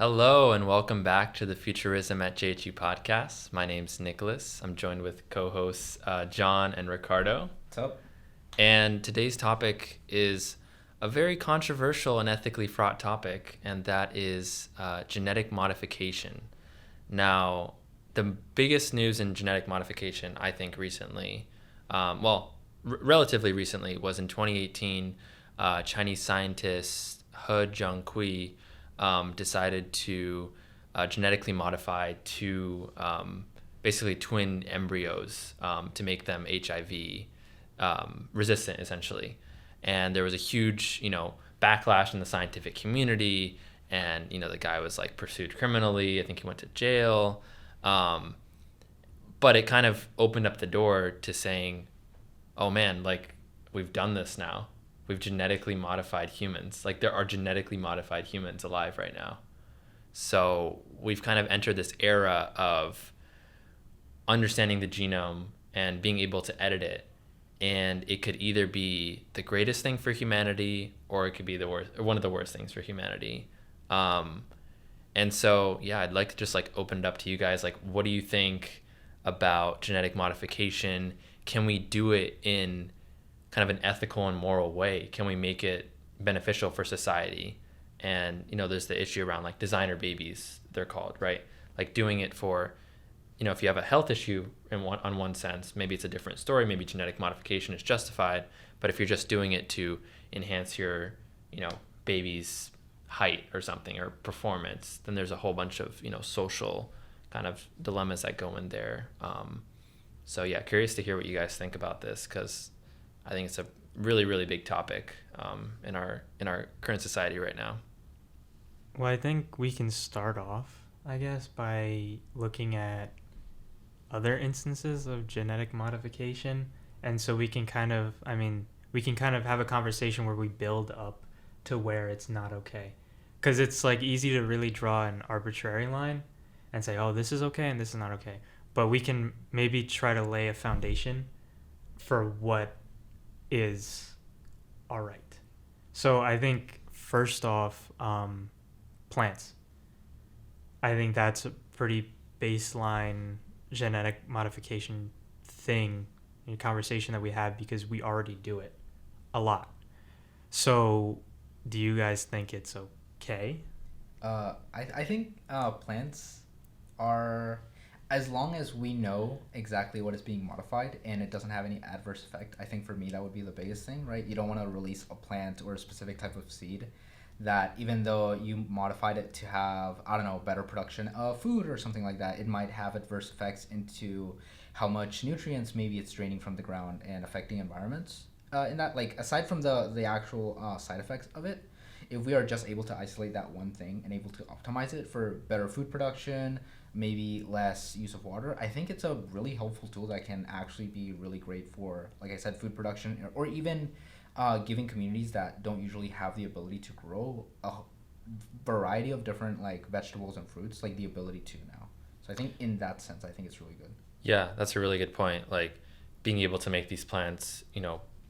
Hello and welcome back to the Futurism at JHU podcast. My name's Nicholas. I'm joined with co-hosts John and Ricardo. What's up? And today's topic is a very controversial and ethically fraught topic, and that is genetic modification. Now, the biggest news in genetic modification, I think, recently, relatively recently, was in 2018. Chinese scientist He Jiankui decided to genetically modify two basically twin embryos to make them HIV resistant, essentially. And there was a huge, backlash in the scientific community, and the guy was like pursued criminally. I think he went to jail. But it kind of opened up the door to saying, oh man, like we've done this now. We've genetically modified humans. Like there are genetically modified humans alive right now. So we've kind of entered this era of understanding the genome and being able to edit it. And it could either be the greatest thing for humanity, or it could be the worst, or one of the worst things for humanity. And so, yeah, I'd like to just like open it up to you guys. Like, what do you think about genetic modification? Can we do it in kind of an ethical and moral way? Can we make it beneficial for society? And there's the issue around like designer babies, they're called, right? Like doing it for, if you have a health issue on one sense, maybe it's a different story. Maybe genetic modification is justified. But if you're just doing it to enhance your, baby's height or something, or performance, then there's a whole bunch of social kind of dilemmas that go in there. So yeah, curious to hear what you guys think about this, because I think it's a really, really big topic in our current society right now. Well, I think we can start off, I guess, by looking at other instances of genetic modification. And so we can kind of have a conversation where we build up to where it's not okay. Because it's like easy to really draw an arbitrary line and say, oh, this is okay and this is not okay. But we can maybe try to lay a foundation for what is all right. So I think first off, plants. I think that's a pretty baseline genetic modification thing in conversation that we have, because we already do it a lot. So do you guys think it's okay? I think plants are, as long as we know exactly what is being modified and it doesn't have any adverse effect. I think for me that would be the biggest thing, right? You don't want to release a plant or a specific type of seed that, even though you modified it to have, I don't know, better production of food or something like that, it might have adverse effects into how much nutrients maybe it's draining from the ground and affecting environments. In that, like, aside from the actual side effects of it, if we are just able to isolate that one thing and able to optimize it for better food production, maybe less use of water, I think it's a really helpful tool that can actually be really great for, like I said, food production, or even giving communities that don't usually have the ability to grow a variety of different like vegetables and fruits, like the ability to now. So I think in that sense, I think it's really good. Yeah, that's a really good point. Like being able to make these plants,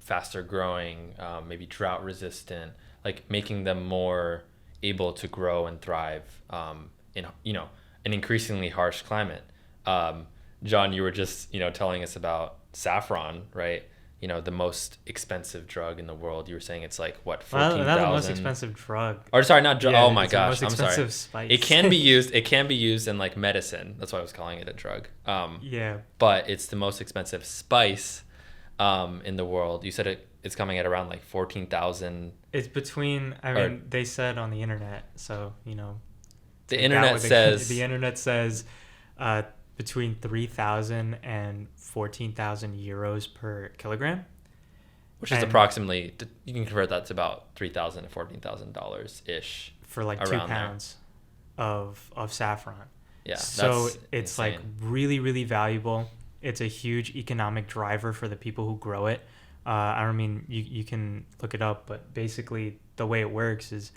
faster growing, maybe drought resistant, like making them more able to grow and thrive in an increasingly harsh climate. John, you were just telling us about saffron, right? The most expensive drug in the world. You were saying it's like what, 14,000? Not the most expensive drug. Or sorry, not drug. Yeah, oh my it's gosh, the most I'm sorry. expensive spice. It can be used. It can be used in like medicine. That's why I was calling it a drug. Yeah. But it's the most expensive spice in the world. You said it's coming at around like 14,000. It's between. They said on the internet. So the internet says the internet says between 3,000 and 14,000 euros per kilogram, which is approximately, you can convert that to about $3,000 to $14,000 ish for like 2 pounds of saffron. Yeah, so that's it's insane. like really, really valuable. It's a huge economic driver for the people who grow it. You can look it up, but basically the way it works is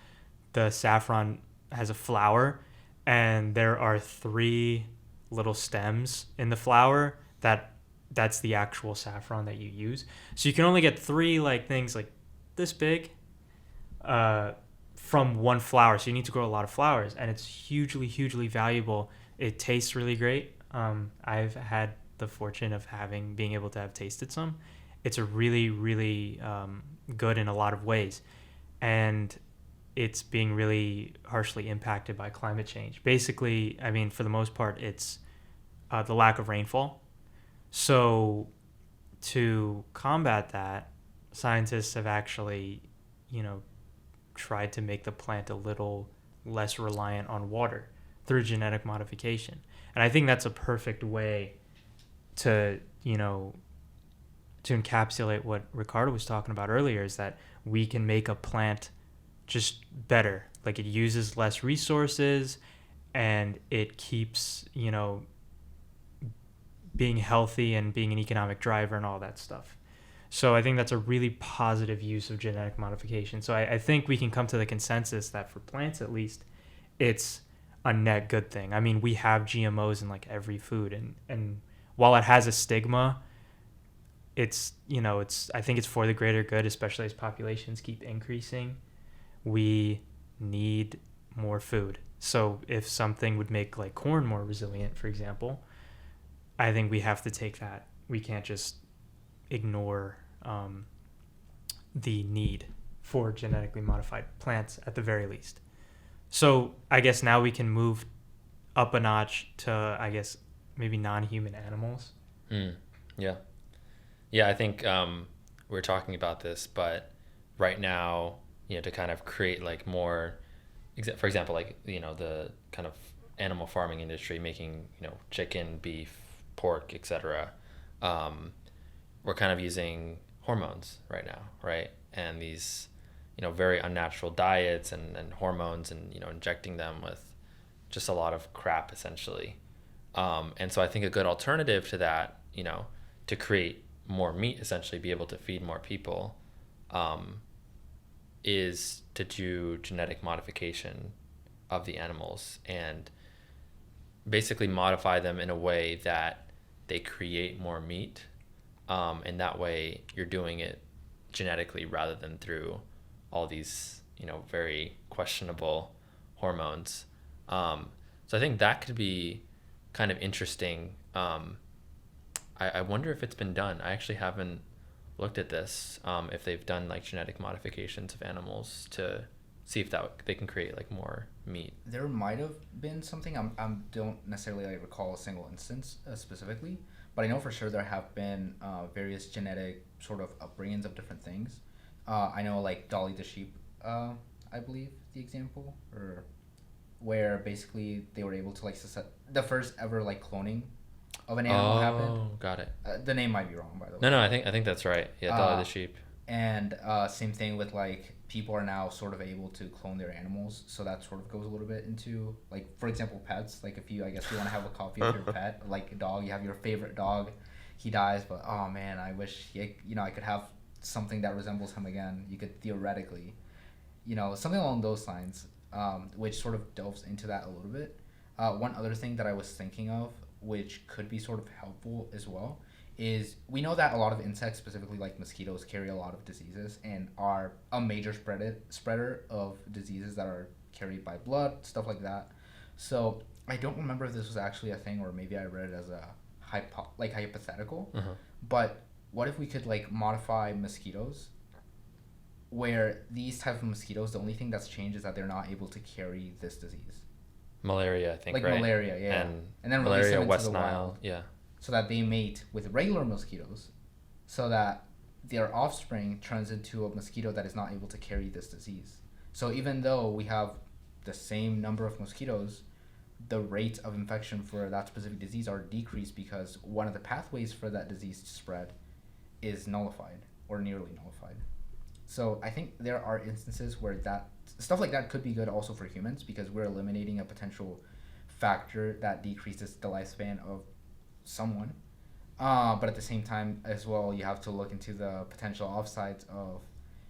the saffron has a flower, and there are 3 little stems in the flower that's the actual saffron that you use. So you can only get 3 like things like this big, from one flower. So you need to grow a lot of flowers, and it's hugely valuable. It tastes really great. I've had the fortune of being able to have tasted some. It's a really good in a lot of ways, and it's being really harshly impacted by climate change. Basically, I mean, for the most part, it's the lack of rainfall. So to combat that, scientists have actually, tried to make the plant a little less reliant on water through genetic modification. And I think that's a perfect way to, to encapsulate what Ricardo was talking about earlier, is that we can make a plant just better. Like, it uses less resources and it keeps, being healthy and being an economic driver and all that stuff. So I think that's a really positive use of genetic modification. So I think we can come to the consensus that for plants, at least, it's a net good thing. I mean, we have GMOs in like every food, and while it has a stigma, it's, I think it's for the greater good, especially as populations keep increasing. We need more food. So if something would make like corn more resilient, for example, I think we have to take that. We can't just ignore the need for genetically modified plants at the very least. So I guess now we can move up a notch to, I guess, maybe non-human animals. Yeah. Yeah, I think we're talking about this, but right now, to kind of create like more, for example, like, the kind of animal farming industry making, chicken, beef, pork, etc. We're kind of using hormones right now, right? And these, very unnatural diets and hormones, and, injecting them with just a lot of crap, essentially. And so I think a good alternative to that, to create more meat, essentially be able to feed more people, is to do genetic modification of the animals and basically modify them in a way that they create more meat. And that way you're doing it genetically rather than through all these, very questionable hormones. So I think that could be kind of interesting. I wonder if it's been done. I actually haven't looked at this, if they've done like genetic modifications of animals to see if they can create like more meat. There might have been something. I don't necessarily like recall a single instance specifically, but I know for sure there have been various genetic sort of upbringings of different things. I know like Dolly the sheep, I believe the example, or where basically they were able to like the first ever like cloning of an animal happened. Oh, got it. The name might be wrong, by the way. No, I think that's right. Yeah, Dolly the sheep. And same thing with like people are now sort of able to clone their animals, so that sort of goes a little bit into like, for example, pets. Like if you, I guess you want to have a copy of your pet, like a dog, you have your favorite dog, he dies, but oh man, I wish I could have something that resembles him again. You could theoretically, something along those lines, which sort of delves into that a little bit. One other thing that I was thinking of, which could be sort of helpful as well, is we know that a lot of insects, specifically like mosquitoes, carry a lot of diseases and are a major spreader of diseases that are carried by blood, stuff like that. So I don't remember if this was actually a thing, or maybe I read it as a hypothetical. But what if we could like modify mosquitoes, where these type of mosquitoes, the only thing that's changed is that they're not able to carry this disease. Malaria, I think, like right? Malaria, yeah. And then release malaria, them into West the Nile, wild, yeah. so that they mate with regular mosquitoes, so that their offspring turns into a mosquito that is not able to carry this disease. So even though we have the same number of mosquitoes, the rate of infection for that specific disease are decreased because one of the pathways for that disease to spread is nullified or nearly nullified. So I think there are instances where that stuff like that could be good also for humans, because we're eliminating a potential factor that decreases the lifespan of someone. But at the same time as well, you have to look into the potential offsides of,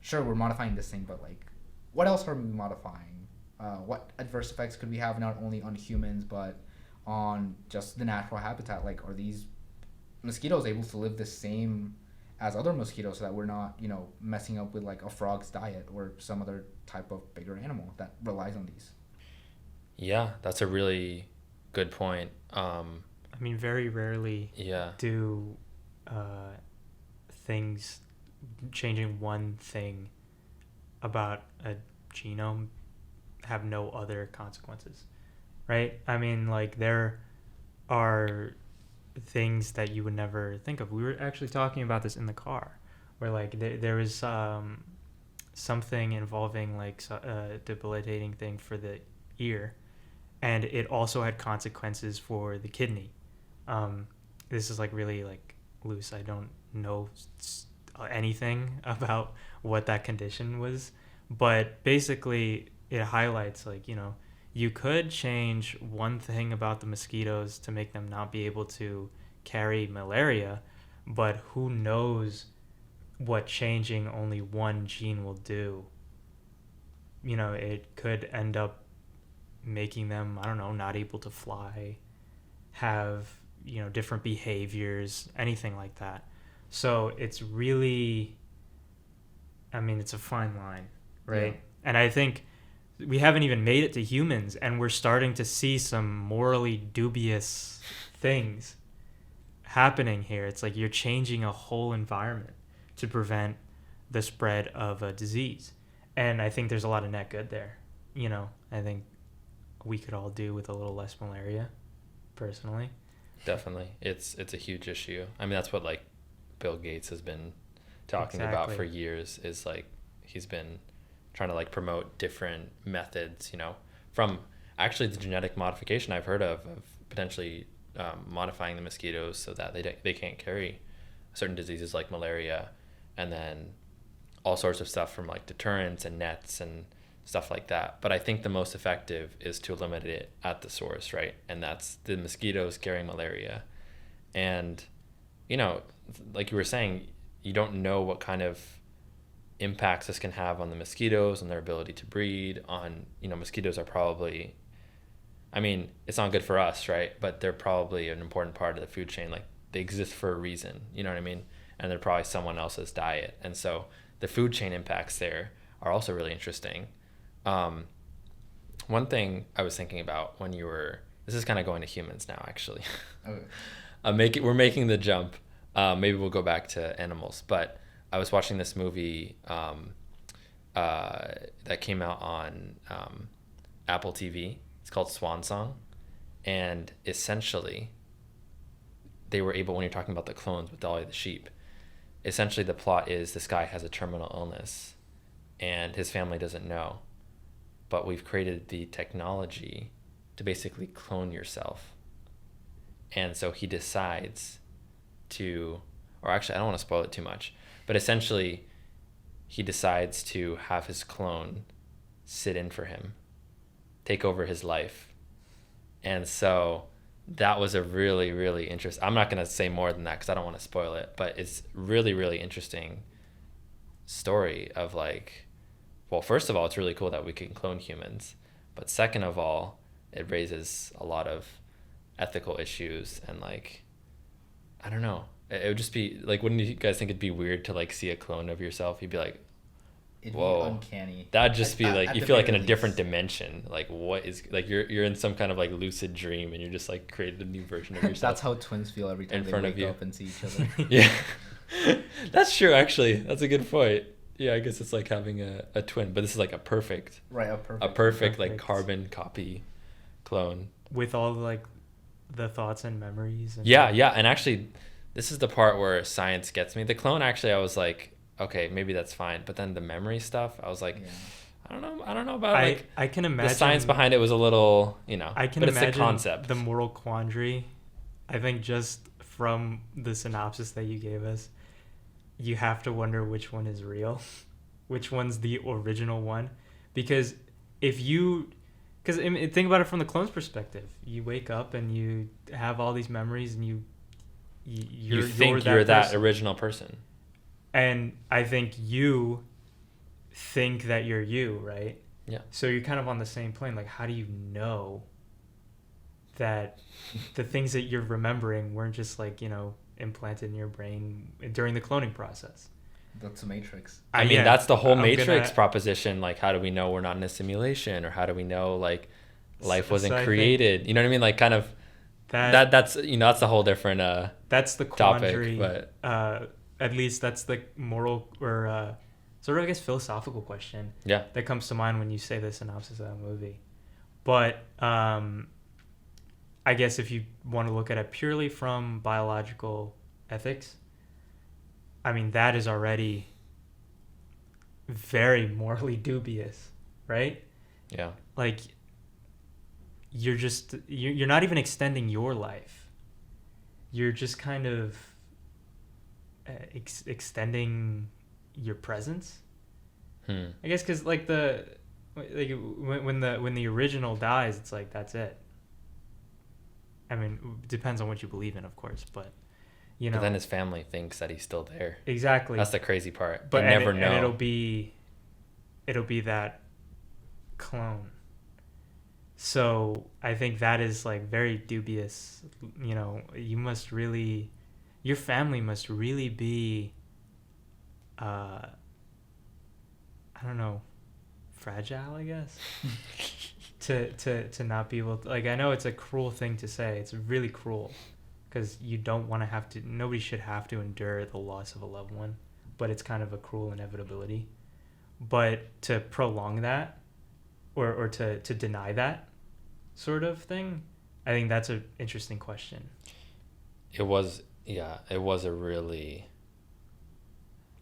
sure, we're modifying this thing, but like, what else are we modifying? What adverse effects could we have not only on humans but on just the natural habitat? Like, are these mosquitoes able to live the same as other mosquitoes so that we're not, messing up with like a frog's diet or some other type of bigger animal that relies on these. Yeah, that's a really good point. I mean, very rarely Yeah. do things, changing one thing about a genome have no other consequences, right? I mean, like, there are things that you would never think of. We were actually talking about this in the car, where like there was something involving like a debilitating thing for the ear, and it also had consequences for the kidney. This is like really like loose. I don't know anything about what that condition was, but basically it highlights like, you could change one thing about the mosquitoes to make them not be able to carry malaria, but who knows what changing only one gene will do. It could end up making them, I don't know, not able to fly, have, different behaviors, anything like that. So it's really, I mean, it's a fine line, right? Yeah. And I think we haven't even made it to humans, and we're starting to see some morally dubious things happening here. It's like you're changing a whole environment to prevent the spread of a disease. And I think there's a lot of net good there. I think we could all do with a little less malaria, personally. Definitely. It's a huge issue. I mean, that's what like Bill Gates has been talking about for years, is like he's been trying to like promote different methods, from actually the genetic modification I've heard of potentially modifying the mosquitoes so that they can't carry certain diseases like malaria, and then all sorts of stuff from like deterrents and nets and stuff like that. But I think the most effective is to eliminate it at the source, right? And that's the mosquitoes carrying malaria. And, like you were saying, you don't know what kind of impacts this can have on the mosquitoes and their ability to breed. Mosquitoes are probably, I mean, it's not good for us, right? But they're probably an important part of the food chain. Like, they exist for a reason, you know what I mean? And they're probably someone else's diet. And so the food chain impacts there are also really interesting. One thing I was thinking about when this is kind of going to humans now, actually. Okay. We're making the jump. Maybe we'll go back to animals, but I was watching this movie that came out on Apple TV. It's called Swan Song. And essentially, they were able, when you're talking about the clones with Dolly the sheep, essentially the plot is this guy has a terminal illness and his family doesn't know. But we've created the technology to basically clone yourself. And so he decides to, or actually I don't want to spoil it too much, but essentially he decides to have his clone sit in for him, take over his life. And so that was a really, really interesting, I'm not going to say more than that because I don't want to spoil it, but it's really, really interesting story of like, well, first of all, it's really cool that we can clone humans, but second of all, it raises a lot of ethical issues and like, I don't know. It would just be like, wouldn't you guys think it'd be weird to like see a clone of yourself? You'd be like, it'd whoa, be uncanny. That'd just be like, you feel like in a different dimension. Like, what is, like, you're in some kind of like lucid dream and you're just like created a new version of yourself. That's how twins feel every time they wake up and see each other. Yeah. That's true, actually. That's a good point. Yeah, I guess it's like having a twin, but this is like a perfect like carbon copy clone with all like the thoughts and memories. And yeah, and actually, this is the part where science gets me. The clone, actually, I was like, okay, maybe that's fine, but then the memory stuff, I was like, yeah. I don't know about like. I can imagine the science behind it was a little, I can but imagine it's the concept. The moral quandary. I think just from the synopsis that you gave us, you have to wonder which one is real, which one's the original one, because think about it from the clone's perspective. You wake up and you have all these memories, and you think you're that original person, and I think you think that you're you, right? Yeah. So you're kind of on the same plane. Like, how do you know that the things that you're remembering weren't just like, implanted in your brain during the cloning process. That's the Matrix. I mean, that's the whole Matrix gonna, proposition. Like, how do we know we're not in a simulation, or how do we know like life wasn't so created? You know what I mean? Like, kind of that's that's a whole different that's the quandary. topic, but at least that's the moral or sort of, I guess, philosophical question. Yeah. That comes to mind when you say the synopsis of that movie. But I guess if you want to look at it purely from biological ethics, I mean, that is already very morally dubious, right? Yeah. Like, you're not even extending your life. You're just kind of extending your presence. I guess because like when the original dies, it's like that's it. I mean, it depends on what you believe in, of course, but you know. But then his family thinks that he's still there. Exactly. That's the crazy part. But they never know. And it'll be that clone. So I think that is like very dubious. You know, your family must really be, I don't know, fragile, I guess, to not be able to, like, I know it's a cruel thing to say. It's really cruel because you don't want to nobody should have to endure the loss of a loved one, but it's kind of a cruel inevitability. But to prolong that or to deny that sort of thing, I think that's an interesting question. It was a really,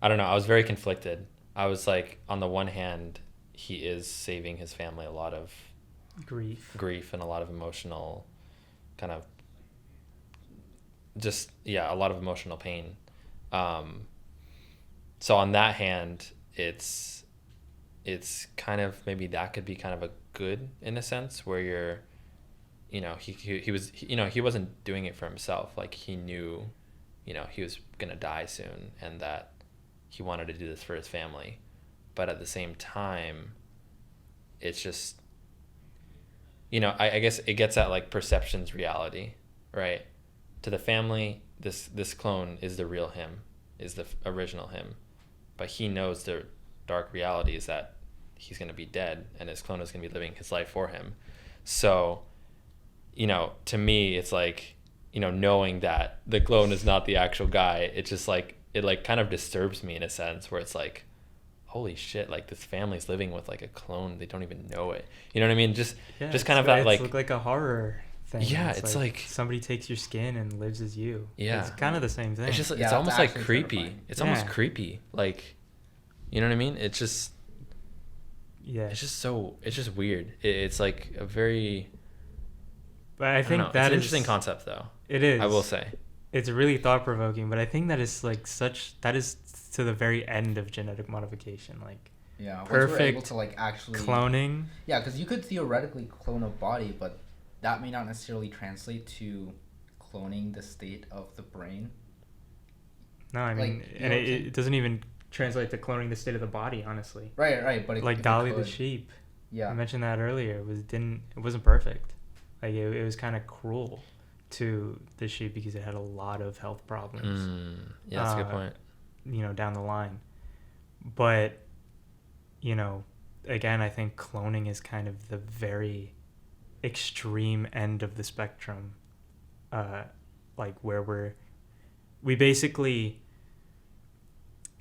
I don't know, I was very conflicted. I was like, on the one hand, he is saving his family a lot of grief and a lot of emotional kind of a lot of emotional pain. So on that hand, it's kind of, maybe that could be kind of a good in a sense, where you're, he wasn't doing it for himself. Like, he knew, he was gonna die soon, and that he wanted to do this for his family. But at the same time, it's just, I guess it gets at like perception's reality, right? To the family, this clone is the real him, is the original him, but he knows the dark reality is that he's going to be dead and his clone is going to be living his life for him. So, to me, it's like, knowing that the clone is not the actual guy, it's just like, it like kind of disturbs me in a sense, where it's like, holy shit, like this family's living with like a clone, they don't even know it. You know what I mean? Just kind of that, like, look like a horror thing. Yeah, it's like somebody takes your skin and lives as you. Yeah, it's kind of the same thing. It's just, it's almost like creepy. Terrifying. It's almost creepy. Like, you know what I mean? It's just, it's just weird. It's like a very, but I think it's an interesting concept, though. It is. I will say. It's really thought-provoking, but I think that is like that is to the very end of genetic modification, like, perfect, we're able to like actually cloning. Yeah, because you could theoretically clone a body, but that may not necessarily translate to cloning the state of the brain. No, I mean, like, and it doesn't even translate to cloning the state of the body, honestly. Right, but like Dolly the sheep. Yeah, I mentioned that earlier. It wasn't perfect. Like, it was kind of cruel to the sheep because it had a lot of health problems. Yeah, that's a good point. Down the line. But, again, I think cloning is kind of the very extreme end of the spectrum. Like, where we basically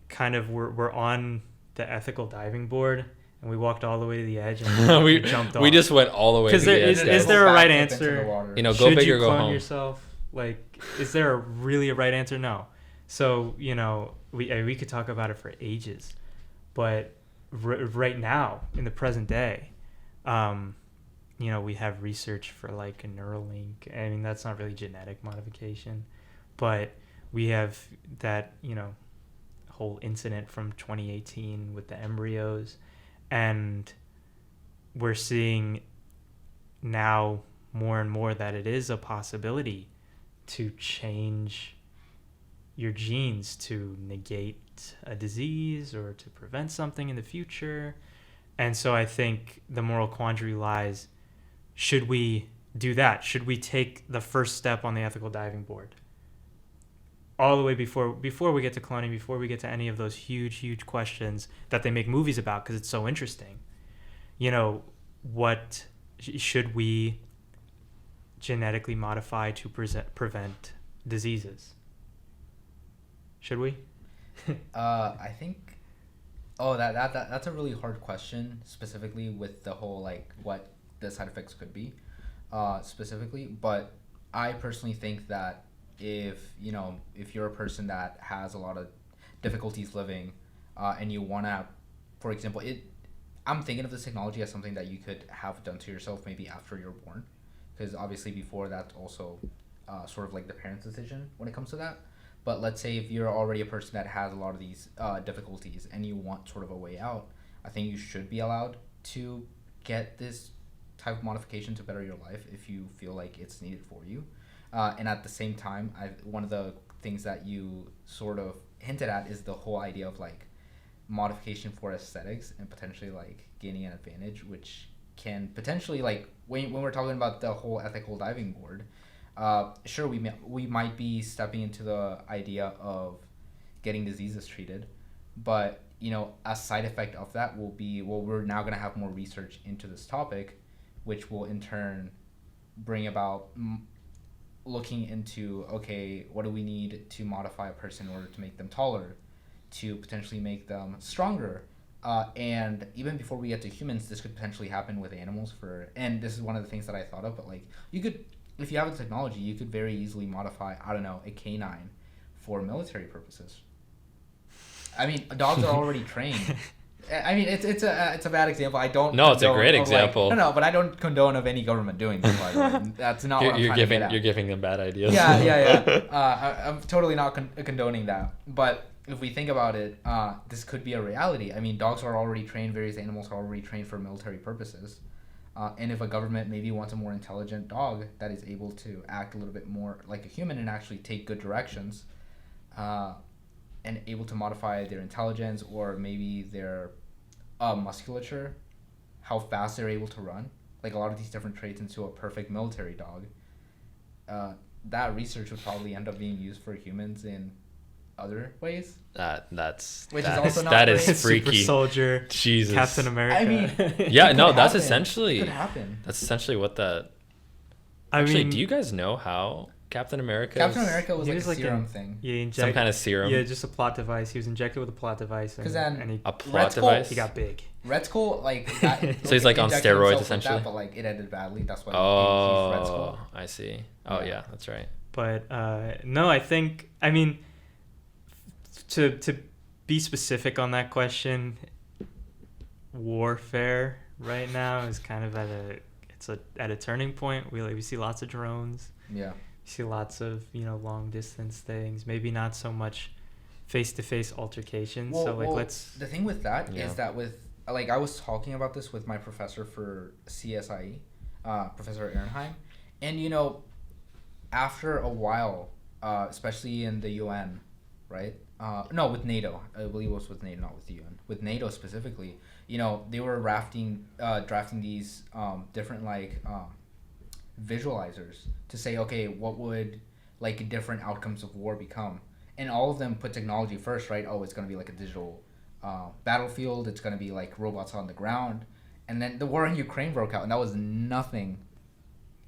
kind of we're on the ethical diving board, and we walked all the way to the edge, and we jumped off. We just went all the way to the edge. Is there a right answer? Go Should big you or go clone home. yourself? Like, is there really a right answer? No. So, we could talk about it for ages, but right now, in the present day, we have research for like a Neuralink. I mean, that's not really genetic modification, but we have that, whole incident from 2018 with the embryos, and we're seeing now more and more that it is a possibility to change your genes to negate a disease or to prevent something in the future. And so I think the moral quandary lies, should we do that? Should we take the first step on the ethical diving board? all the way before we get to cloning, before we get to any of those huge questions that they make movies about because it's so interesting. What should we genetically modify to prevent diseases? Should we? I think. Oh, that's a really hard question, specifically with the whole like what the side effects could be, specifically. But I personally think that if you're a person that has a lot of difficulties living, and you wanna, for example, I'm thinking of this technology as something that you could have done to yourself maybe after you're born, because obviously before that's also sort of like the parent's decision when it comes to that. But let's say if you're already a person that has a lot of these difficulties and you want sort of a way out, I think you should be allowed to get this type of modification to better your life if you feel like it's needed for you. And at the same time, one of the things that you sort of hinted at is the whole idea of like modification for aesthetics and potentially like gaining an advantage, which can potentially like when we're talking about the whole ethical diving board. Sure, we might be stepping into the idea of getting diseases treated, but a side effect of that will be, well, we're now going to have more research into this topic, which will in turn bring about looking into, okay, what do we need to modify a person in order to make them taller, to potentially make them stronger, and even before we get to humans, this could potentially happen with animals and this is one of the things that I thought of, but like you could, if you have the technology, you could very easily modify, I don't know, a canine for military purposes. I mean, dogs are already trained. I mean, it's a bad example. I don't. No, it's a great example. Like, no, but I don't condone of any government doing this. By the way. That's not what I'm trying to get at. You're giving them bad ideas. Yeah. I'm totally not condoning that. But if we think about it, this could be a reality. I mean, dogs are already trained. Various animals are already trained for military purposes. And if a government maybe wants a more intelligent dog that is able to act a little bit more like a human and actually take good directions, and able to modify their intelligence or maybe their musculature, how fast they're able to run, like a lot of these different traits into a perfect military dog, that research would probably end up being used for humans in other ways. That is freaky. Super soldier, Jesus, Captain America. I mean, yeah, no, that's happen. essentially. It could happen. That's essentially what the. I Actually, mean, do you guys know how Captain America? Captain America was he like was a like serum thing. Some kind of serum. Yeah, just a plot device. He was injected with a plot device. A plot device. He got big. Red Skull, like that, so he's like on steroids essentially. That, but like it ended badly. That's why. Oh, Red Skull. I see. Oh yeah, that's right. But no, I mean, to be specific on that question, warfare right now is kind of at a turning point. We see lots of drones. Yeah. We see lots of long distance things. Maybe not so much face-to-face altercations. Let's. The thing with that is that with I was talking about this with my professor for CSIE, Professor Ehrenheim, and after a while, especially in the UN, right? No, with NATO. I believe it was with NATO, not with the UN. With NATO specifically, they were drafting these different visualizers to say, okay, what would different outcomes of war become? And all of them put technology first, right? Oh, it's going to be like a digital battlefield. It's going to be like robots on the ground. And then the war in Ukraine broke out, and that was nothing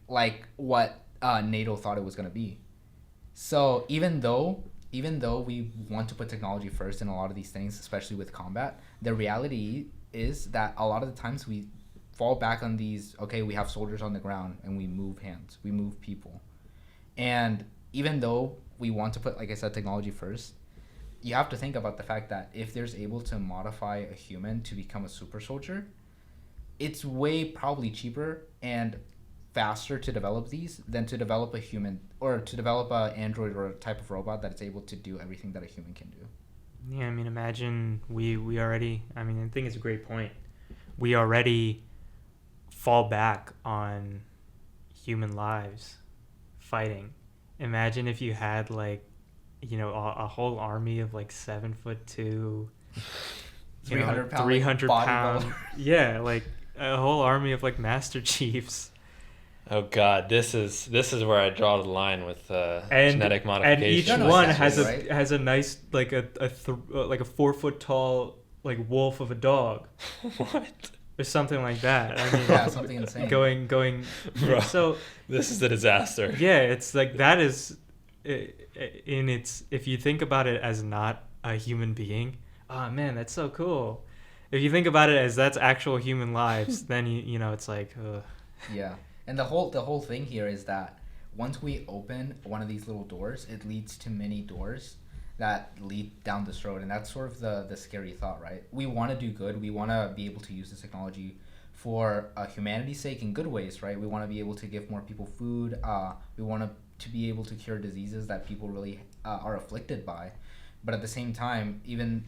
like what NATO thought it was going to be. So even though we want to put technology first in a lot of these things, especially with combat, the reality is that a lot of the times we fall back on these, okay, we have soldiers on the ground and we move hands, we move people. And even though we want to put, like I said, technology first, you have to think about the fact that if there's able to modify a human to become a super soldier, it's way probably cheaper and faster to develop these than to develop a human or to develop a android or a type of robot that is able to do everything that a human can do. Yeah, I mean, imagine we already, I mean, I think it's a great point. We already fall back on human lives fighting. Imagine if you had a whole army of 7'2", 300 pound, 300 pound, yeah, a whole army of Master Chiefs. Oh God, this is where I draw the line with And genetic and each modification. No, one essentially, has right? has a nice like like a 4 foot tall like wolf of a dog What? or something like that. I mean, Yeah, something insane. going. Bro, So this is a disaster. yeah, it's like that is in its, if you think about it as not a human being, oh man, that's so cool. If you think about it as that's actual human lives, then you know it's like ugh. Yeah, and the whole thing here is that once we open one of these little doors, it leads to many doors that lead down this road, and that's sort of the scary thought, right? We want to do good. We want to be able to use this technology for humanity's sake in good ways, right? We want to be able to give more people food. We want to be able to cure diseases that people really are afflicted by. But at the same time, even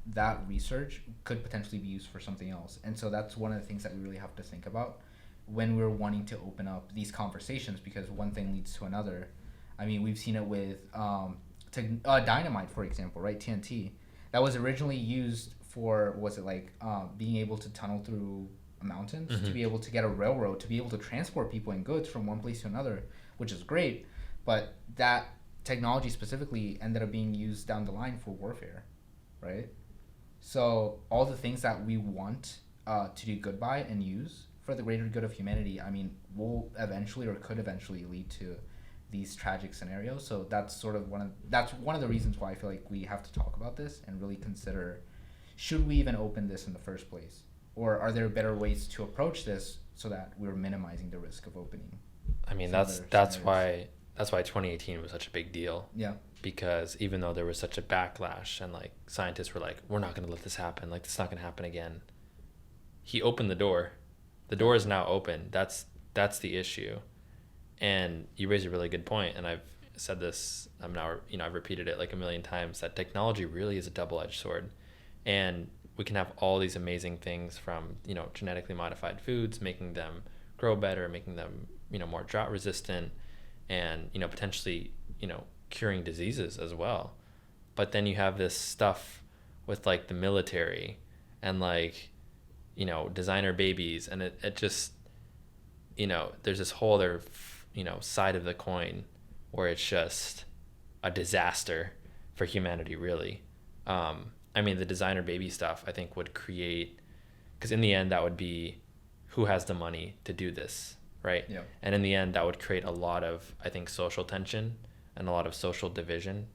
that research could potentially be used for something else. And so that's one of the things that we really have to think about when we're wanting to open up these conversations, because one thing leads to another. I mean, we've seen it with dynamite, for example, right? TNT. That was originally used for, was it like being able to tunnel through mountains, to be able to get a railroad, to be able to transport people and goods from one place to another, which is great. But that technology specifically ended up being used down the line for warfare, right? So all the things that we want to do good by and use for the greater good of humanity, I mean, will eventually or could eventually lead to these tragic scenarios. So that's sort of that's one of the reasons why I feel like we have to talk about this and really consider, should we even open this in the first place, or are there better ways to approach this so that we're minimizing the risk of opening? I mean, some that's other why 2018 was such a big deal. Yeah. Because even though there was such a backlash and like scientists were like, we're not going to let this happen, like it's not going to happen again, he opened the door. The door is now open. That's the issue. And you raise a really good point, and I've said this, I've repeated it like a million times, that technology really is a double-edged sword. And we can have all these amazing things from, genetically modified foods, making them grow better, making them, more drought resistant, and, potentially, curing diseases as well. But then you have this stuff with like the military and like, designer babies, and it just, there's this whole other, side of the coin where it's just a disaster for humanity, really. I mean, the designer baby stuff, I think, would create, because in the end, that would be who has the money to do this, right? Yeah. And in the end, that would create a lot of, I think, social tension and a lot of social division.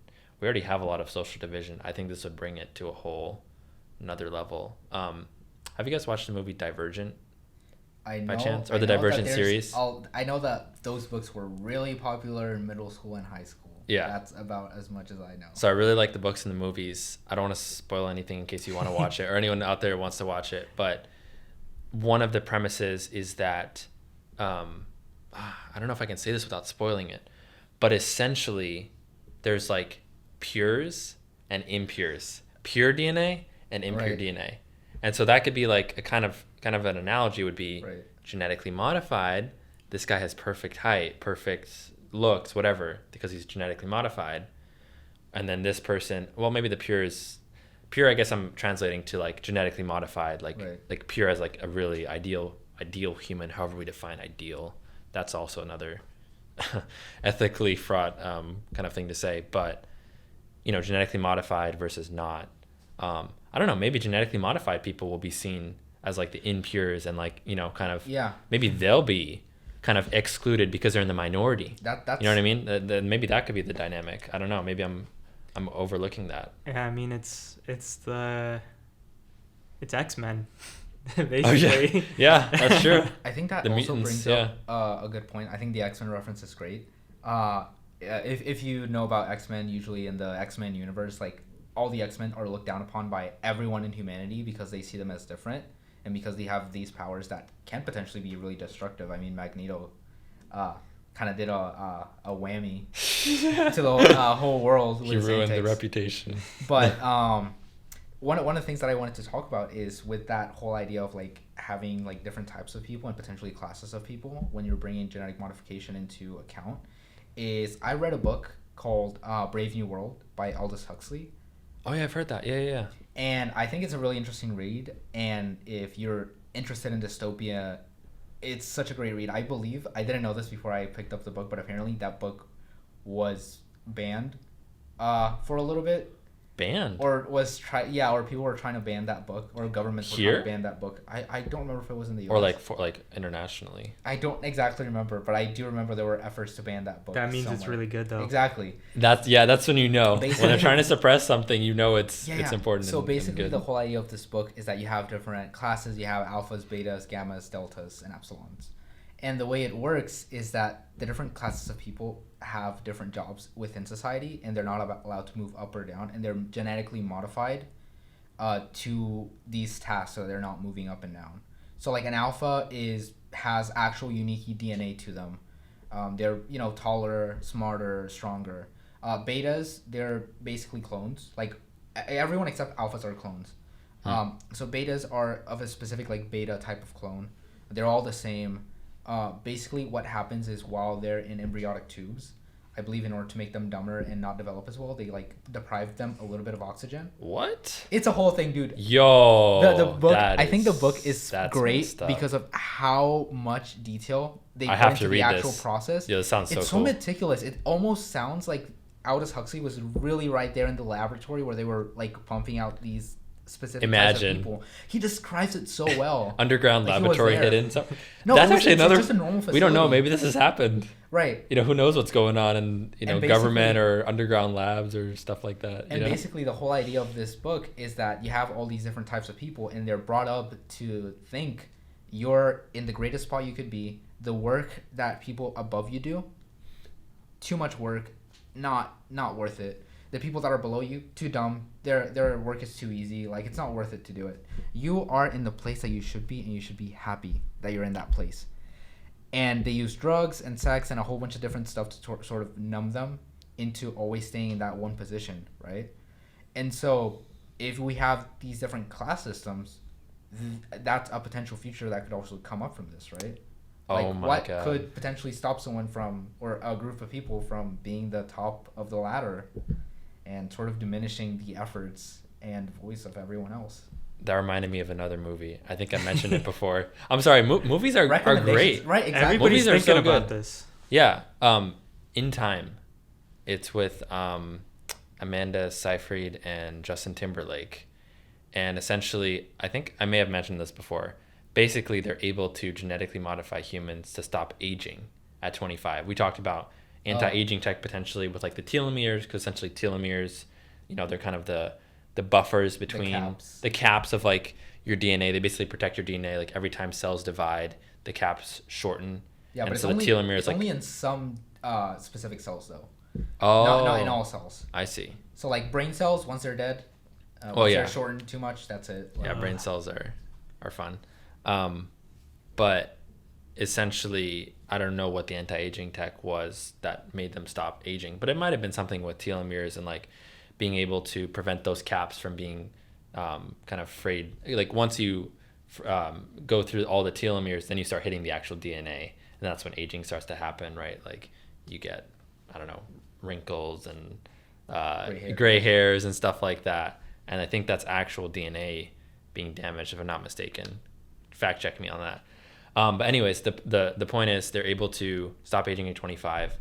We already have a lot of social division. I think this would bring it to a whole another level. Have you guys watched the movie Divergent? By chance? Or the Divergent series? I know that those books were really popular in middle school and high school. Yeah. That's about as much as I know. So I really like the books and the movies. I don't want to spoil anything in case you want to watch it or anyone out there wants to watch it. But one of the premises is that, I don't know if I can say this without spoiling it, but essentially there's like pures and impures, pure DNA and impure DNA. And so that could be like a kind of an analogy would be genetically modified. This guy has perfect height, perfect looks, whatever, because he's genetically modified. And then this person, well, maybe the pure, I guess I'm translating to like genetically modified, like pure as like a really ideal human, however we define ideal. That's also another ethically fraught kind of thing to say. But, genetically modified versus not. I don't know, maybe genetically modified people will be seen as like the impures and like, kind of, maybe they'll be kind of excluded because they're in the minority. That's, you know what I mean? Then maybe that could be the dynamic. I don't know. Maybe I'm overlooking that. Yeah, I mean, it's X-Men, basically. Oh, yeah, that's true. I think that the also mutants, brings up a good point. I think the X-Men reference is great. If you know about X-Men, usually in the X-Men universe, like all the X-Men are looked down upon by everyone in humanity because they see them as different and because they have these powers that can potentially be really destructive. I mean, Magneto kind of did a whammy to the whole world. He ruined the reputation. But one of the things that I wanted to talk about is with that whole idea of like having like different types of people and potentially classes of people when you're bringing genetic modification into account, is I read a book called Brave New World by Aldous Huxley. Oh yeah, I've heard that. Yeah. And I think it's a really interesting read. And if you're interested in dystopia it's such a great read. I believe I didn't know this before I picked up the book, but apparently that book was banned for a little bit. Banned? Or or people were trying to ban that book, or governments were trying to ban that book. I don't remember if it was in the US. Or like internationally. I don't exactly remember, but I do remember there were efforts to ban that book. That means it's really good though. Exactly. That's when you know. When they're trying to suppress something, you know it's important. So basically the whole idea of this book is that you have different classes. You have alphas, betas, gammas, deltas, and epsilons. And the way it works is that the different classes of people have different jobs within society, and they're not allowed to move up or down, and they're genetically modified to these tasks, so they're not moving up and down. So like an alpha has actual unique DNA to them. They're taller, smarter, stronger. Betas, they're basically clones. Like everyone except alphas are clones. So betas are of a specific like beta type of clone. They're all the same. Basically what happens is while they're in embryonic tubes, I believe in order to make them dumber and not develop as well, they like deprive them a little bit of oxygen. What? It's a whole thing, dude. Yo, the book. I think the book is great because of how much detail they put into the actual process. Yeah, it sounds so cool. It's so meticulous. It almost sounds like Aldous Huxley was really right there in the laboratory where they were like pumping out these specific types of people. He describes it so well. Underground laboratory hidden. No, that's actually another. Just a normal facility. We don't know. Maybe this has happened. Right. Who knows what's going on in government or underground labs or stuff like that. And basically the whole idea of this book is that you have all these different types of people, and they're brought up to think you're in the greatest spot you could be. The work that people above you do, too much work, not worth it. The people that are below you, too dumb. Their work is too easy. Like, it's not worth it to do it. You are in the place that you should be, and you should be happy that you're in that place. And they use drugs and sex and a whole bunch of different stuff to sort of numb them into always staying in that one position, right? And so if we have these different class systems, that's a potential future that could also come up from this, right? Like, oh my what God. could potentially stop someone from, or a group of people from being the top of the ladder and sort of diminishing the efforts and voice of everyone else? That reminded me of another movie. I think I mentioned it before. I'm sorry. Movies are great. Right, exactly. Everybody's movies are thinking so about good. this. Yeah. In Time. It's with Amanda Seyfried and Justin Timberlake. And essentially, I think I may have mentioned this before. Basically, they're able to genetically modify humans to stop aging at 25. We talked about anti-aging tech potentially with like the telomeres, because essentially telomeres, they're kind of the buffers between the caps of like your DNA. They basically protect your DNA. Like every time cells divide, the caps shorten. Yeah, and but so it's the telomeres only in some specific cells though. Oh, not in all cells. I see. So like brain cells, once they're dead, once they're shortened too much, that's it. Yeah, brain cells are fun. But essentially, I don't know what the anti-aging tech was that made them stop aging, but it might have been something with telomeres and like being able to prevent those caps from being kind of frayed. Like once you go through all the telomeres, then you start hitting the actual DNA, and that's when aging starts to happen, right? Like you get, I don't know, wrinkles and gray hairs and stuff like that. And I think that's actual DNA being damaged, if I'm not mistaken. Fact check me on that. But anyways, the point is they're able to stop aging at 25,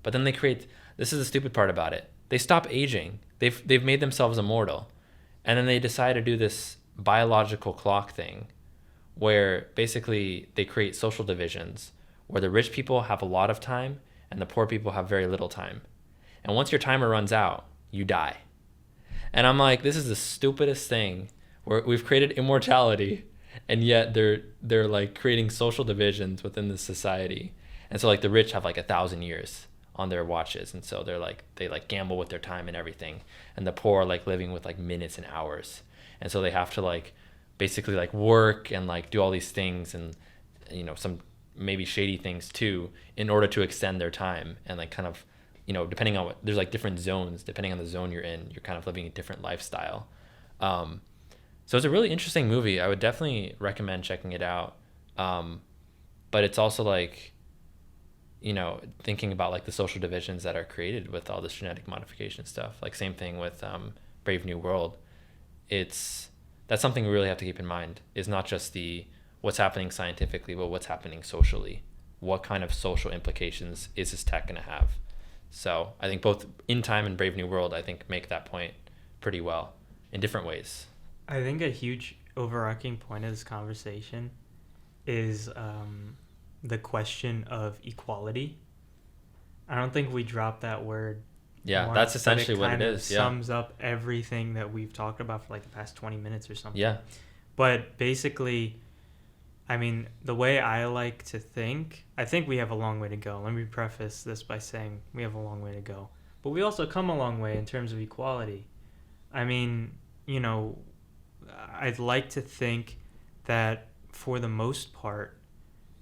but then they create, this is the stupid part about it. They stop aging. They've made themselves immortal. And then they decide to do this biological clock thing where basically they create social divisions where the rich people have a lot of time and the poor people have very little time. And once your timer runs out, you die. And I'm like, this is the stupidest thing where we've created immortality, and yet they're like creating social divisions within the society. And so like the rich have like 1,000 years on their watches, and so they gamble with their time and everything, and the poor are like living with like minutes and hours, and so they have to like basically like work and like do all these things and some maybe shady things too in order to extend their time, and like kind of depending on there's like different zones, depending on the zone you're in, you're kind of living a different lifestyle. So it's a really interesting movie. I would definitely recommend checking it out. But it's also like, thinking about like the social divisions that are created with all this genetic modification stuff. Like same thing with Brave New World. That's something we really have to keep in mind. Is not just the what's happening scientifically, but what's happening socially. What kind of social implications is this tech going to have? So I think both In Time and Brave New World, I think, make that point pretty well in different ways. I think a huge overarching point of this conversation is the question of equality. I don't think we dropped that word. Yeah, once, that's essentially what it is. It sums up everything that we've talked about for like the past 20 minutes or something. Yeah. But basically, I mean, the way I like to think, I think we have a long way to go. Let me preface this by saying we have a long way to go. But we also come a long way in terms of equality. I mean, you know, I'd like to think that for the most part,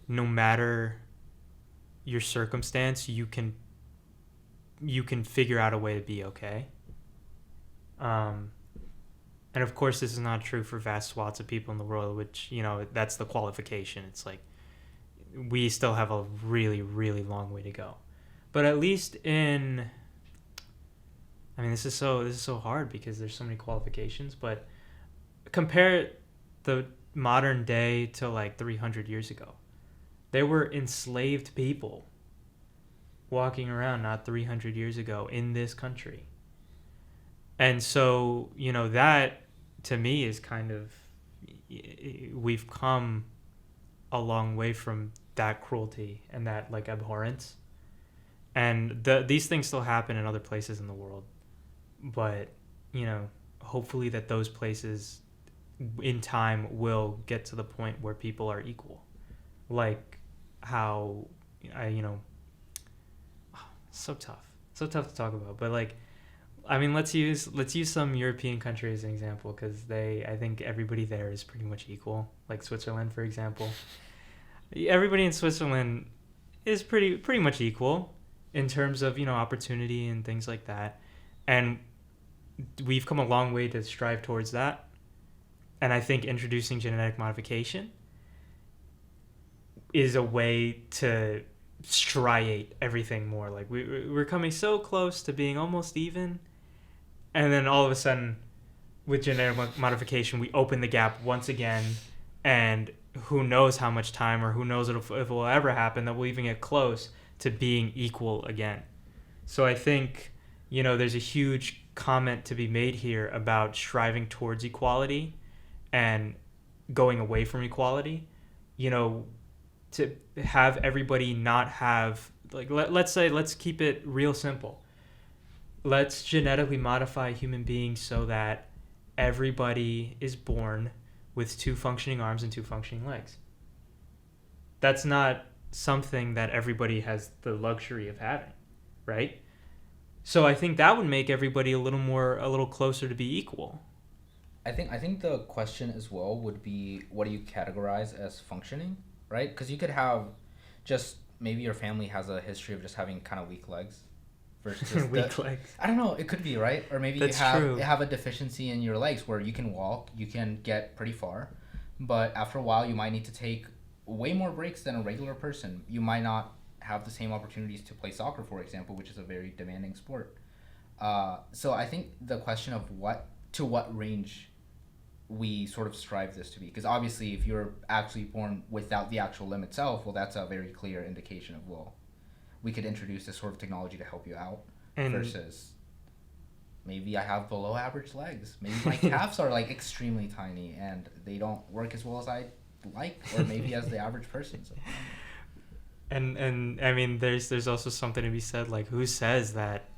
no matter your circumstance, you can figure out a way to be okay. And of course, this is not true for vast swaths of people in the world, which, you know, that's the qualification. It's like we still have a really, really long way to go. But at least in, I mean, this is so hard because there's so many qualifications, but compare the modern day to like 300 years ago. There were enslaved people walking around not 300 years ago in this country. And so, you know, that to me is kind of, we've come a long way from that cruelty and that like abhorrence. And these things still happen in other places in the world. But, you know, hopefully that those places in time will get to the point where people are equal. Like how, so tough to talk about, but like, I mean, let's use some European country as an example, because I think everybody there is pretty much equal. Like Switzerland, for example, everybody in Switzerland is pretty much equal in terms of, you know, opportunity and things like that, and we've come a long way to strive towards that. And I think introducing genetic modification is a way to striate everything more. Like we're coming so close to being almost even, and then all of a sudden with genetic modification we open the gap once again, and who knows how much time or who knows if it will ever happen that we'll even get close to being equal again. So I think, you know, there's a huge comment to be made here about striving towards equality and going away from equality. You know, to have everybody not have, like, let's keep it real simple. Let's genetically modify human beings so that everybody is born with 2 functioning arms and 2 functioning legs. That's not something that everybody has the luxury of having, right? So I think that would make everybody a little closer to be equal. I think the question as well would be, what do you categorize as functioning? Right? Because you could have just, maybe your family has a history of just having kind of weak legs versus weak legs. I don't know, it could be, right? Or maybe That's you have a deficiency in your legs where you can walk, you can get pretty far, but after a while you might need to take way more breaks than a regular person. You might not have the same opportunities to play soccer, for example, which is a very demanding sport. So I think the question of what range we sort of strive this to be, because obviously if you're actually born without the actual limb itself, well, that's a very clear indication of, well, we could introduce this sort of technology to help you out, versus maybe I have below average legs, maybe my calves are like extremely tiny and they don't work as well as I like, or maybe as the average person. So. And I mean, there's also something to be said, like, who says that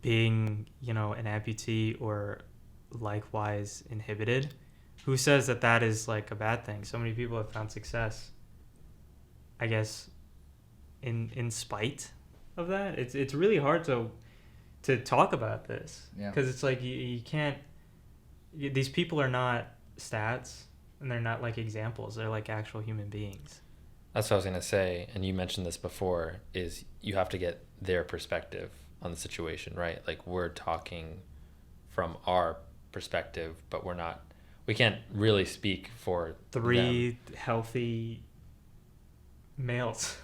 being, you know, an amputee or likewise inhibited, who says that is like a bad thing? So many people have found success, I guess, in spite of that. It's really hard to talk about this, because it's like you can't, these people are not stats and they're not like examples, they're like actual human beings. That's what I was going to say, and you mentioned this before, is you have to get their perspective on the situation, right? Like, we're talking from our perspective, but we can't really speak for 3 healthy males.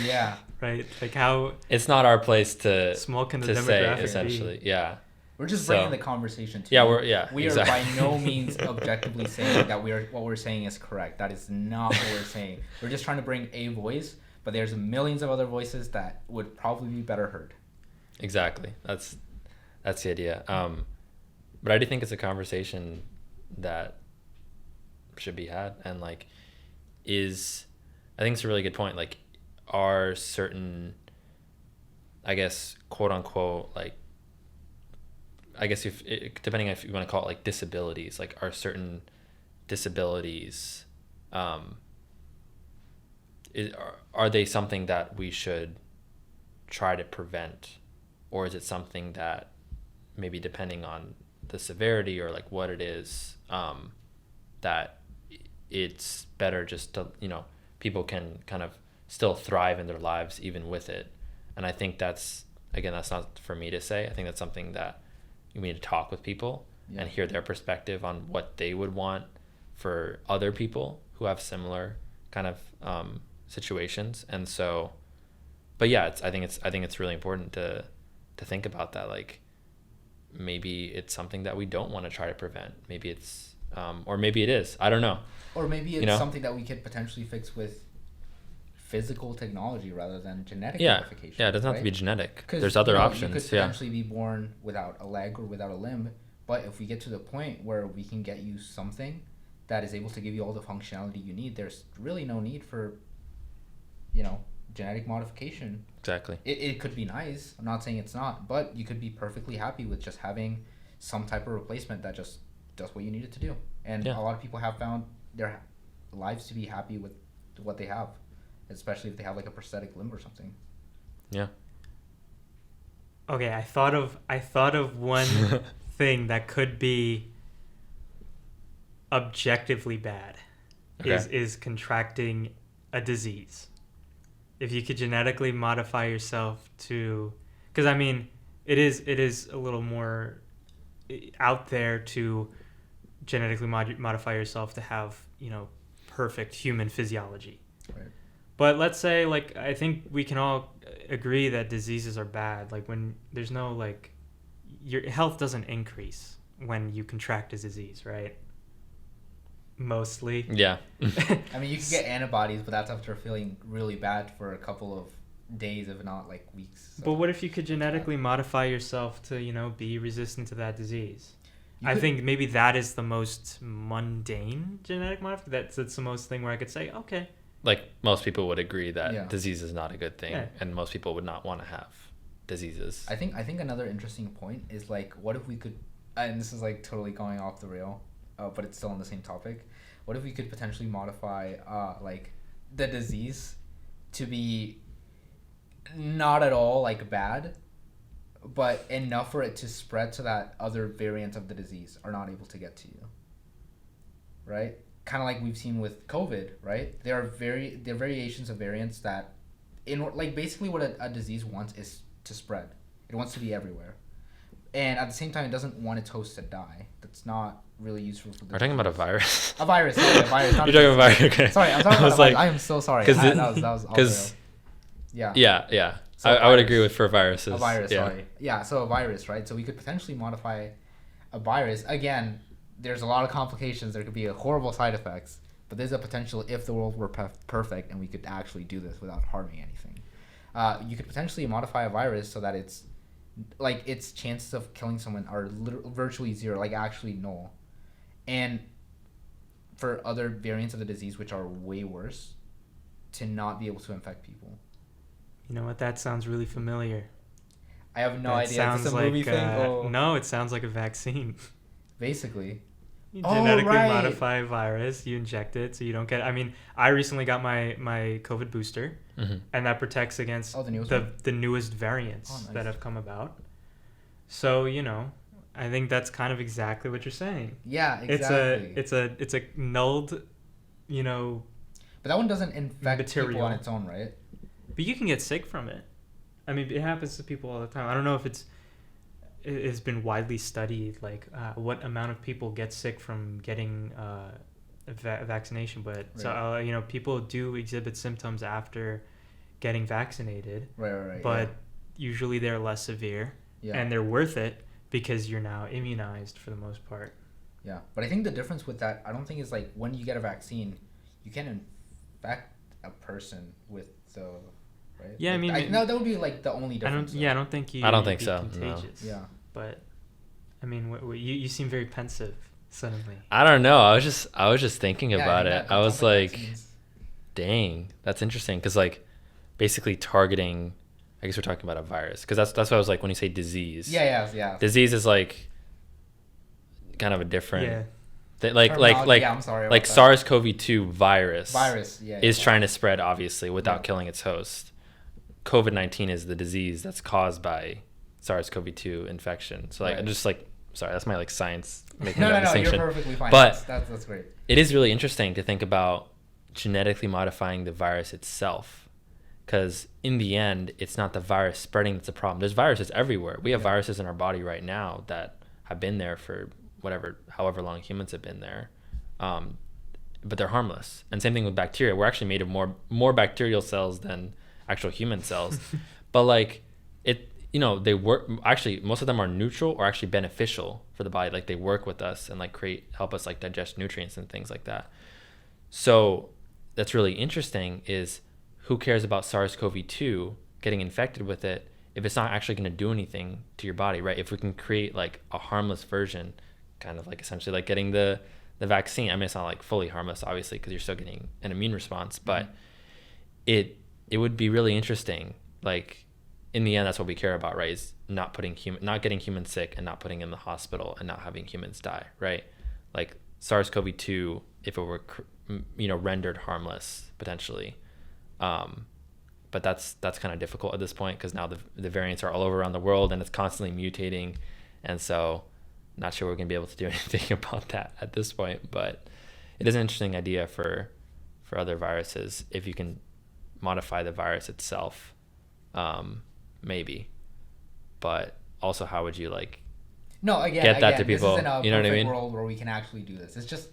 Yeah. Right? Like, how it's not our place to small can the to say, demographic essentially. be? Yeah. We're just So- bringing the conversation to Yeah, you. We exactly. are by no means objectively saying that what we're saying is correct. That is not what we're saying. We're just trying to bring a voice, but there's millions of other voices that would probably be better heard. Exactly. That's the idea. But I do think it's a conversation that should be had, and like I think it's a really good point. Like, are certain, I guess, quote unquote, like, I guess depending on if you want to call it like disabilities, like, are certain disabilities, are they something that we should try to prevent, or is it something that maybe depending on the severity or like what it is, that it's better just to, people can kind of still thrive in their lives even with it. And I think that's not for me to say. I think that's something that you need to talk with people and hear their perspective on what they would want for other people who have similar kind of situations. And so, but yeah, I think it's really important to think about that. Like, maybe it's something that we don't want to try to prevent. Maybe it's, or maybe it is. I don't know. Or maybe it's something that we could potentially fix with physical technology rather than genetic modification. Yeah, it doesn't have to be genetic. There's other options. You could potentially be born without a leg or without a limb, but if we get to the point where we can get you something that is able to give you all the functionality you need, there's really no need for, genetic modification. Exactly. It could be nice. I'm not saying it's not, but you could be perfectly happy with just having some type of replacement that just does what you need it to do. And a lot of people have found their lives to be happy with what they have, especially if they have like a prosthetic limb or something. Yeah. Okay, I thought of one thing that could be objectively bad. Okay. Is contracting a disease. If you could genetically modify yourself to, because I mean, it is a little more out there to genetically modify yourself to have, perfect human physiology. Right. But let's say, like, I think we can all agree that diseases are bad. Like, when there's no, like, your health doesn't increase when you contract a disease, right? Mostly. Yeah. I mean, you can get antibodies, but that's after feeling really bad for a couple of days, if not like weeks. So. But what if you could genetically modify yourself to, be resistant to that disease? I think maybe that is the most mundane genetic modification. That's the most thing where I could say, okay. Like, most people would agree that disease is not a good thing, and most people would not want to have diseases. I think another interesting point is, like, what if we could, and this is like totally going off the rail, but it's still on the same topic. What if we could potentially modify like the disease to be not at all like bad, but enough for it to spread so that other variants of the disease are not able to get to you, right? Kind of like we've seen with COVID, right? There are variations of variants that, basically what a disease wants is to spread. It wants to be everywhere, and at the same time, it doesn't want its host to die. That's not really useful for the. We're talking about a virus. A virus. Sorry, a virus. You're talking about a virus. Okay. Sorry, I'm talking about a virus. I am so sorry. That was because. Yeah. Yeah. So I would agree with for viruses. A virus, sorry. Yeah, so a virus, right? So we could potentially modify a virus. Again, there's a lot of complications. There could be horrible side effects. But there's a potential, if the world were perfect and we could actually do this without harming anything. You could potentially modify a virus so that its chances of killing someone are virtually zero, like actually null. And for other variants of the disease, which are way worse, to not be able to infect people. You know what? That sounds really familiar. I have no idea. Is this a movie thing? No, it sounds like a vaccine. Basically. You genetically modify a virus, you inject it so you don't get... I mean, I recently got my COVID booster, and that protects against the newest variants that have come about. So, I think that's kind of exactly what you're saying. Yeah, exactly. It's a nulled, But that one doesn't infect people on its own, right? But you can get sick from it. I mean, it happens to people all the time. I don't know if it's been widely studied, like what amount of people get sick from getting a vaccination. But right. So people do exhibit symptoms after getting vaccinated. Right. But usually they're less severe, and they're worth it because you're now immunized for the most part. Yeah, but I think the difference with that, I don't think is like when you get a vaccine, you can infect a person with the right. Yeah, like, I mean, no, that would be like the only difference. I don't think you. I don't think be so, no. Contagious. Yeah. But I mean, you seem very pensive suddenly. I don't know. I was just thinking Yeah, about think it. that I was topic like, vaccines- dang, that's interesting. Because like, basically targeting. I guess we're talking about a virus. Because that's what I was like when you say disease. Yeah. Disease is like kind of a different. Yeah. Terminology, yeah, I'm sorry like about that. SARS-CoV-2 virus. Yeah. Is yeah. trying to spread obviously without Yeah. killing its host. COVID-19 is the disease that's caused by SARS-CoV-2 infection. So like, Right. just like, sorry, that's my like science making No, that you're distinction. perfectly fine. But That's great. it is really interesting to think about genetically modifying the virus itself, because in the end, it's not the virus spreading that's the problem. There's viruses everywhere. We have Yeah. viruses in our body right now that have been there for however long humans have been there, but they're harmless. And same thing with bacteria. We're actually made of more bacterial cells than actual human cells, but like it, they work. Actually, most of them are neutral or actually beneficial for the body. Like they work with us and like help us like digest nutrients and things like that. So that's really interesting. Is who cares about SARS-CoV-2 getting infected with it if it's not actually going to do anything to your body, right? If we can create like a harmless version, kind of like essentially like getting the vaccine. I mean, it's not like fully harmless, obviously, because you're still getting an immune response, but it would be really interesting. Like in the end, that's what we care about, right? Is not getting humans sick and not putting in the hospital and not having humans die, right? Like SARS-CoV-2, if it were, rendered harmless potentially. But that's kind of difficult at this point because now the variants are all over around the world and it's constantly mutating. And so not sure we're going to be able to do anything about that at this point, but it is an interesting idea for other viruses. If you can modify the virus itself, maybe, but also how would you like get that to people? This isn't a you know what I mean? world where we can actually do this. It's just,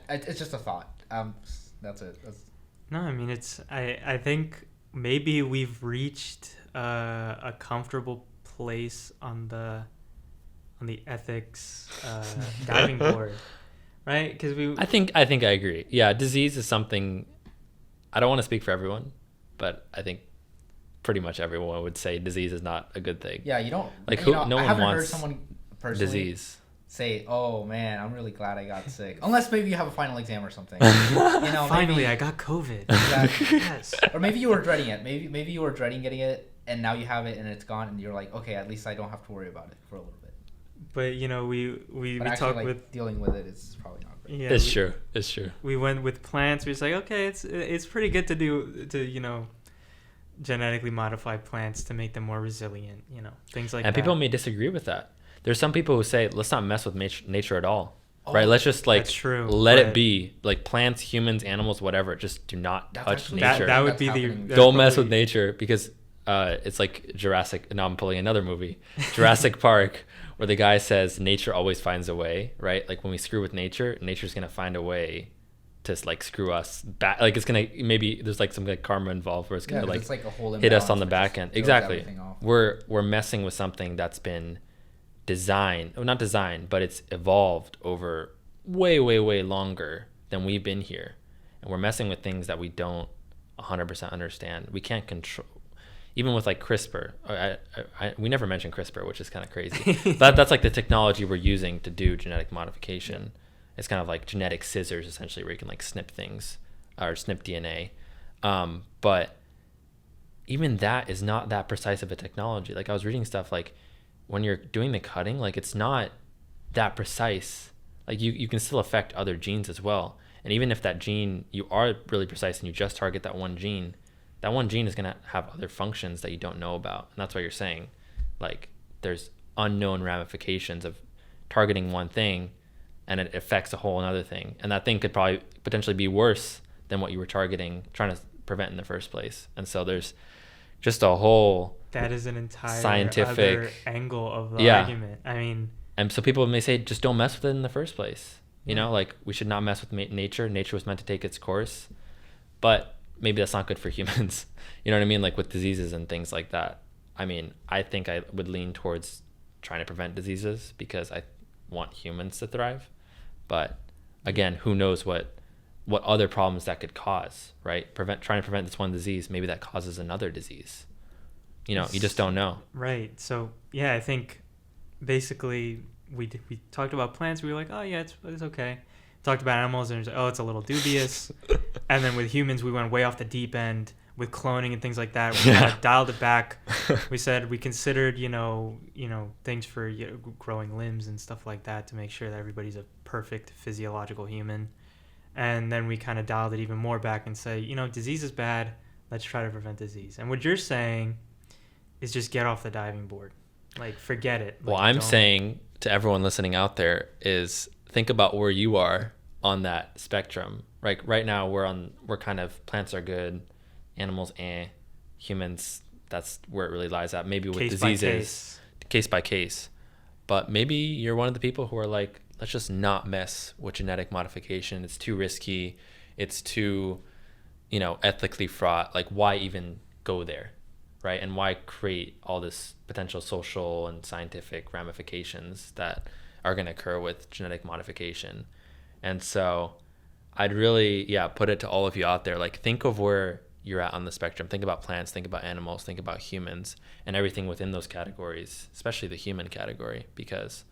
it's just a thought. That's it. No, I mean I think maybe we've reached a comfortable place on the ethics diving board, right? Because I think I agree. Yeah, disease is something. I don't want to speak for everyone, but I think pretty much everyone would say disease is not a good thing. Yeah, you don't like no one haven't wants heard someone personally disease. Say, "Oh man, I'm really glad I got sick." Unless maybe you have a final exam or something. Finally I got COVID. Exactly. Yes. Or maybe you were dreading it. Maybe you were dreading getting it, and now you have it and it's gone, and you're like, "Okay, at least I don't have to worry about it for a little bit." But we But talked actually, with dealing with it is probably not great. yeah. It's true. It's true. We went with plants. We was like, okay, it's pretty good to genetically modify plants to make them more resilient. Things like that. And people may disagree with that. There's some people who say, let's not mess with nature at all. Oh, right? Let's just like that's true, let it but- be. Like plants, humans, animals, whatever. Just do not That's touch actually- nature. that would That's be the happening. that's Don't mess with probably- nature because it's like Jurassic. Now I'm pulling another movie, Jurassic Park, where the guy says nature always finds a way, right? Like when we screw with nature, nature's gonna find a way to like screw us back. Like it's gonna maybe there's like some like karma involved where it's gonna 'cause like it's like a whole hit us on imbalance the that back just end. throws Exactly. everything off. We're messing with something that's been designed, well, not designed, but it's evolved over way longer than we've been here, and we're messing with things that we don't 100% understand. We can't control. Even with like CRISPR, we never mentioned CRISPR, which is kind of crazy. That's like the technology we're using to do genetic modification. It's kind of like genetic scissors, essentially, where you can like snip things or snip DNA. But even that is not that precise of a technology. Like I was reading stuff like when you're doing the cutting, like it's not that precise. Like you can still affect other genes as well. And even if that gene, you are really precise and you just target that one gene is going to have other functions that you don't know about. And that's why you're saying like there's unknown ramifications of targeting one thing and it affects a whole another thing. And that thing could probably potentially be worse than what you were trying to prevent in the first place. And so there's just a whole that is an entire scientific other angle of the argument. I mean, and so people may say just don't mess with it in the first place. Like we should not mess with nature. Nature was meant to take its course, but maybe that's not good for humans. You know what I mean? Like with diseases and things like that. I mean, I think I would lean towards trying to prevent diseases because I want humans to thrive. But again, who knows what other problems that could cause, right? Trying to prevent this one disease, maybe that causes another disease. You just don't know. Right. So yeah, I think basically we talked about plants. We were like, oh yeah, it's okay. Talked about animals, and it was like, oh, it's a little dubious. And then with humans, we went way off the deep end with cloning and things like that. We kind of dialed it back. We said we considered, things for growing limbs and stuff like that to make sure that everybody's a perfect physiological human. And then we kind of dialed it even more back and say, disease is bad. Let's try to prevent disease. And what you're saying is just get off the diving board. Like, forget it. Well, I'm saying to everyone listening out there is think about where you are on that spectrum. Right now we're kind of, plants are good, animals humans, that's where it really lies at. Maybe with diseases, case by case. But maybe you're one of the people who are like, let's just not mess with genetic modification. It's too risky. It's too, ethically fraught. Like, why even go there, right? And why create all this potential social and scientific ramifications that are going to occur with genetic modification? And so I'd really, put it to all of you out there. Like, think of where you're at on the spectrum. Think about plants, think about animals, think about humans, and everything within those categories, especially the human category, because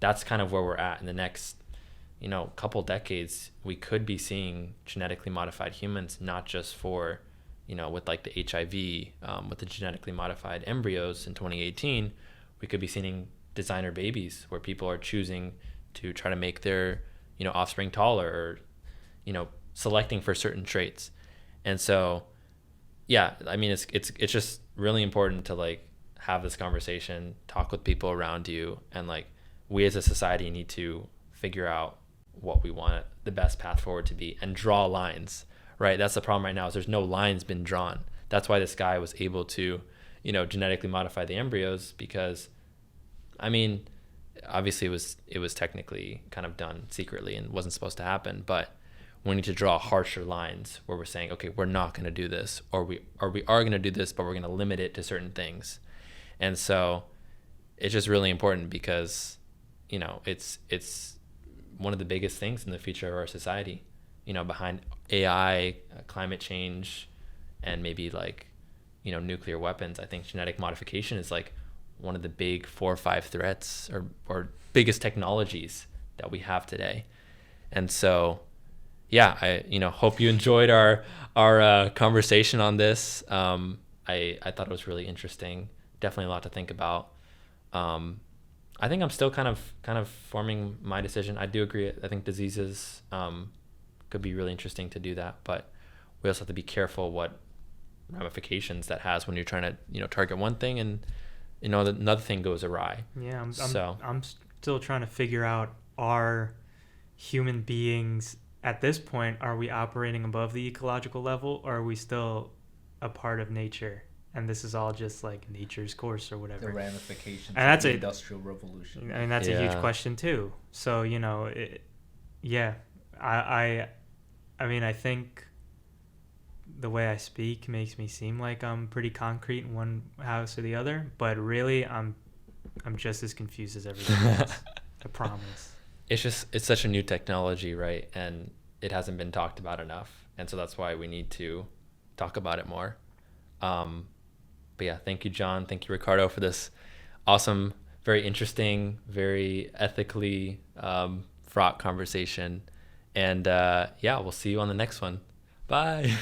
that's kind of where we're at. In the next, couple decades, we could be seeing genetically modified humans, not just for, with like the HIV, with the genetically modified embryos in 2018, we could be seeing designer babies where people are choosing to try to make their, offspring taller, or, selecting for certain traits. And so, I mean, it's just really important to like have this conversation, talk with people around you, and like, we as a society need to figure out what we want the best path forward to be and draw lines, right? That's the problem right now, is there's no lines been drawn. That's why this guy was able to, genetically modify the embryos, because, I mean, obviously it was technically kind of done secretly and wasn't supposed to happen, but we need to draw harsher lines where we're saying, okay, we're not going to do this, or we are going to do this, but we're going to limit it to certain things. And so it's just really important, because it's one of the biggest things in the future of our society, behind AI, climate change, and maybe like, nuclear weapons. I think genetic modification is like one of the big 4 or 5 threats or biggest technologies that we have today. And so, I hope you enjoyed our conversation on this. I thought it was really interesting. Definitely a lot to think about. I think I'm still kind of forming my decision. I do agree. I think diseases could be really interesting to do that, but we also have to be careful what ramifications that has when you're trying to target one thing and another thing goes awry. Yeah, I'm still trying to figure out, are human beings at this point, are we operating above the ecological level, or are we still a part of nature? And this is all just like nature's course or whatever. The ramifications and that's of the Industrial Revolution. And that's a huge question too. So, I mean, I think the way I speak makes me seem like I'm pretty concrete in one house or the other, but really I'm just as confused as everybody else. I promise. It's such a new technology, right? And it hasn't been talked about enough. And so that's why we need to talk about it more. But thank you, John. Thank you, Ricardo, for this awesome, very interesting, very ethically fraught conversation. And we'll see you on the next one. Bye.